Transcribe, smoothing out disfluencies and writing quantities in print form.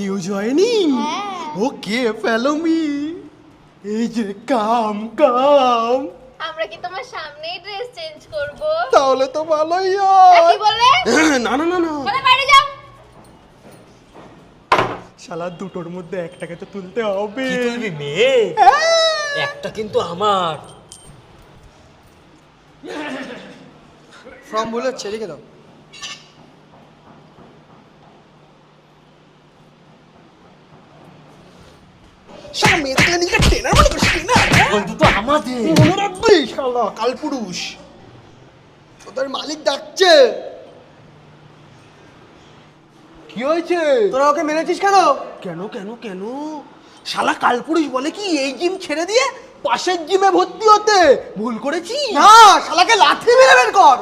You joining? Okay follow me. এই যে কাম কাম। আমরা কি তোমার সামনেই ড্রেস চেঞ্জ করব? তাহলে তো ভালোই কি হয়। বললে? না না না না, বলে বাইরে যাও। শালা দুটোর মধ্যে একটাকে তো তুলতে হবে। কি তুলবি মেয়ে? একটা কিন্তু আমার। ফর্ম ভুল হচ্ছে, লিখে দাও। শালা মেয়ে দেখলে নিজেকে ট্রেনার মনে করছিস? ট্রেনার বন্ধু তো আমাদের। মনে রাখবি শালা কালপুরুষ। তোদের মালিক ডাকছে। কি হয়েছে? তোরা ওকে মেরেছিস কেন? কেন কেন কেন? শালা কালপুরুষ বলে কি এই জিম ছেড়ে দিয়ে পাশের জিমে ভর্তি হতে? ভুল করেছি? না, শালাকে লাথি মেরে বের কর।